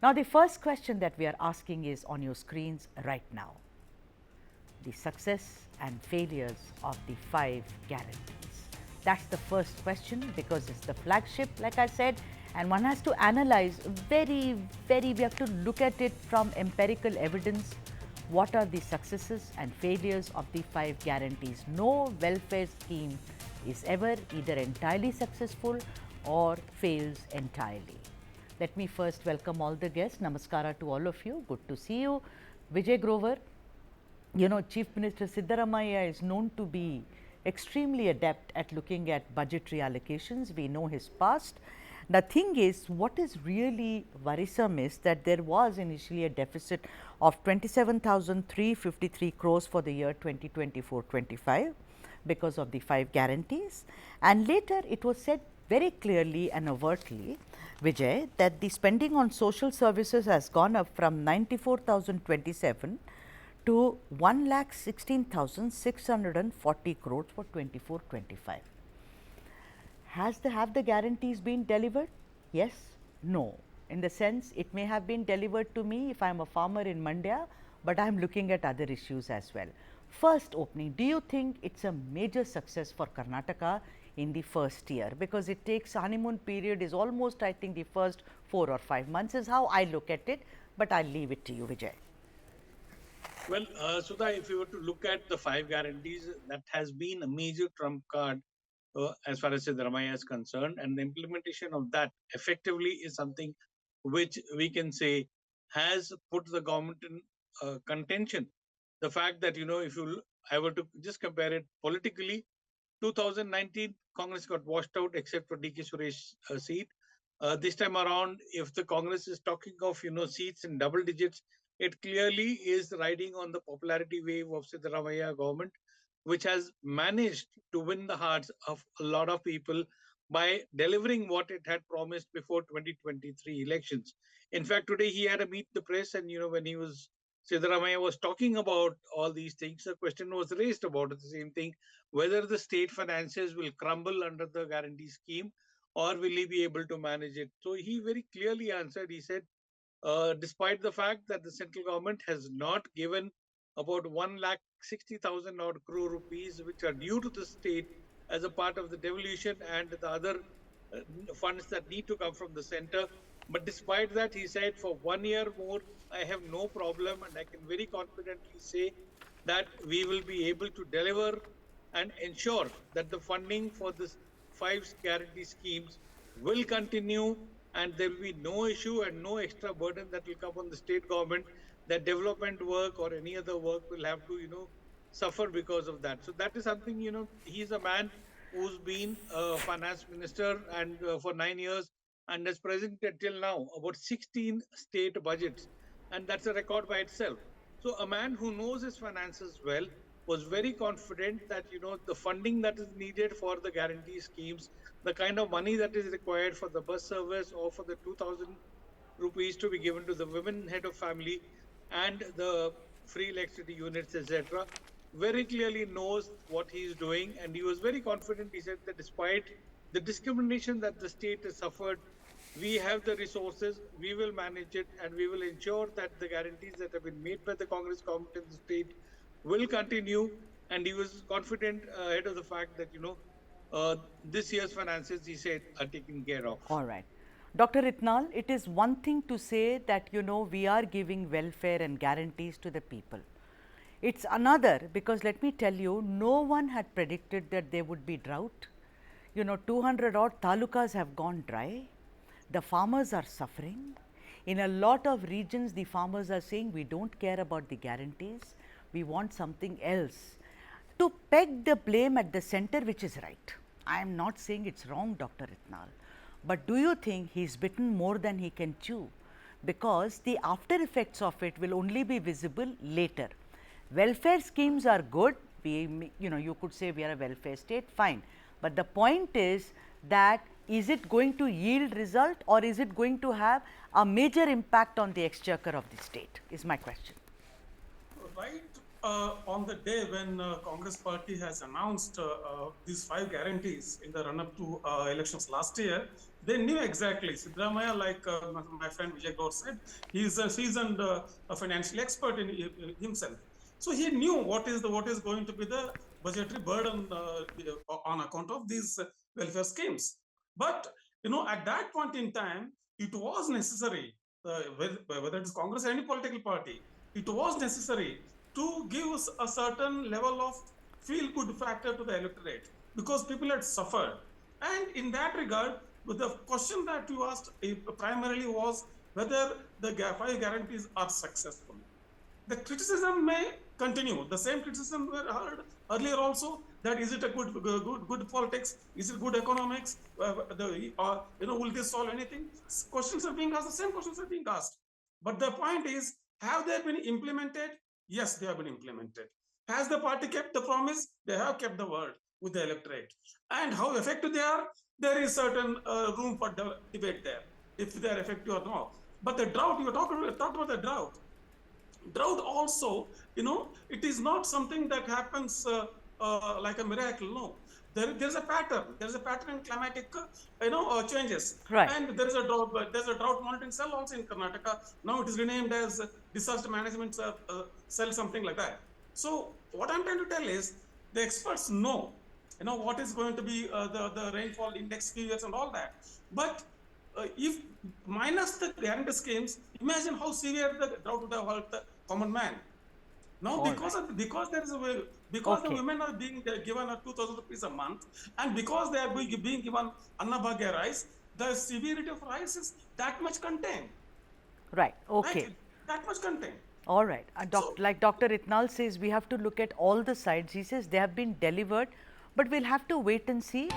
Now, the first question that we are asking is on your screens right now: the success and failures of the 5 guarantees. That's the first question, because it's the flagship, like I said, and one has to analyze we have to look at it from empirical evidence. What are the successes and failures of the 5 guarantees? No welfare scheme is ever either entirely successful or fails entirely. Let me first welcome all the guests. Namaskara to all of you. Good to see you. Vijay Grover, you know, Chief Minister Siddaramaiah is known to be extremely adept at looking at budgetary allocations. We know his past. The thing is, what is really worrisome is that there was initially a deficit of 27,353 crores for the year 2024-25 because of the 5 guarantees, and later it was said very clearly and overtly, Vijay, that the spending on social services has gone up from 94,027 to 1,16,640 crores for 24-25. Have the guarantees been delivered? Yes, no. In the sense, it may have been delivered to me if I am a farmer in Mandya, but I am looking at other issues as well. First opening, do you think it's a major success for Karnataka in the first year? Because it takes honeymoon period is almost, I think, the first 4 or 5 months is how I look at it, but I'll leave it to you, Vijay. Well, Sudha, if you were to look at the 5 guarantees, that has been a major trump card as far as Siddaramaiah is concerned, and the implementation of that effectively is something which we can say has put the government in contention. The fact that, if I were to just compare it politically, 2019 Congress got washed out except for DK Suresh seat. This time around, if the Congress is talking of seats in double digits, it clearly is riding on the popularity wave of Siddaramaiah government, which has managed to win the hearts of a lot of people by delivering what it had promised before 2023 elections. In fact, today he had a meet the press, and when Siddaramaiah was talking about all these things, the question was raised about the same thing: whether the state finances will crumble under the guarantee scheme, or will he be able to manage it. So he very clearly answered. He said, despite the fact that the central government has not given about 1,60,000 odd crore rupees, which are due to the state as a part of the devolution and the other funds that need to come from the center. But despite that, he said, for 1 year more, I have no problem, and I can very confidently say that we will be able to deliver and ensure that the funding for this 5 guarantee schemes will continue, and there will be no issue and no extra burden that will come on the state government, that development work or any other work will have to suffer because of that. So that is something, he's a man who's been a finance minister and for 9 years, and has presented till now about 16 state budgets, and that's a record by itself. So a man who knows his finances well was very confident that the funding that is needed for the guarantee schemes, the kind of money that is required for the bus service or for the 2,000 rupees to be given to the women head of family and the free electricity units, etc., very clearly knows what he is doing. And he was very confident. He said that despite the discrimination that the state has suffered, we have the resources, we will manage it, and we will ensure that the guarantees that have been made by the Congress government in the state will continue. And he was confident ahead of the fact that, this year's finances, he said, are taken care of. All right. Dr. Itnal, it is one thing to say that, we are giving welfare and guarantees to the people. It's another, because let me tell you, no one had predicted that there would be drought. 200 odd talukas have gone dry. The farmers are suffering. In a lot of regions, the farmers are saying, we don't care about the guarantees, we want something else. To peg the blame at the center, which is right. I am not saying it's wrong, Dr. Itnal, but do you think he's bitten more than he can chew? Because the after effects of it will only be visible later. Welfare schemes are good. You could say we are a welfare state, fine. But the point is that is it going to yield result, or is it going to have a major impact on the exchequer of the state, is my question. Right on the day when Congress party has announced these 5 guarantees in the run-up to elections last year, They knew exactly. Siddaramaiah, like my friend Vijay Govt said, he's a seasoned a financial expert in himself. So he knew what is going to be the budgetary burden on account of these welfare schemes. But at that point in time, it was necessary, whether it's Congress or any political party, it was necessary to give us a certain level of feel-good factor to the electorate because people had suffered. And in that regard, but the question that you asked primarily was whether the five guarantees are successful. The criticism may continue. The same criticism were heard earlier also. That is it a good politics? Is it good economics? Will this solve anything? Questions are being asked. The same questions are being asked. But the point is, have they been implemented? Yes, they have been implemented. Has the party kept the promise? They have kept the word with the electorate. And how effective they are, there is certain room for debate there, if they are effective or not. But the drought, you talked about the drought. Drought also, it is not something that happens like a miracle. No, there's a pattern. There's a pattern in climatic, changes. Right. And there is a drought. There's a drought monitoring cell also in Karnataka. Now it is renamed as disaster management cell, something like that. So what I'm trying to tell is the experts know, what is going to be the rainfall index periods and all that. But if minus the guarantee schemes, imagine how severe the drought would have hurt the common man. Now, because there is the women are being given 2,000 rupees a month, and because they are being given Annabhagya rice, the severity of rice is that much contained. Right. Okay. Right? That much contained. All right. Like Dr. Itnal says, we have to look at all the sides. He says they have been delivered, but we'll have to wait and see.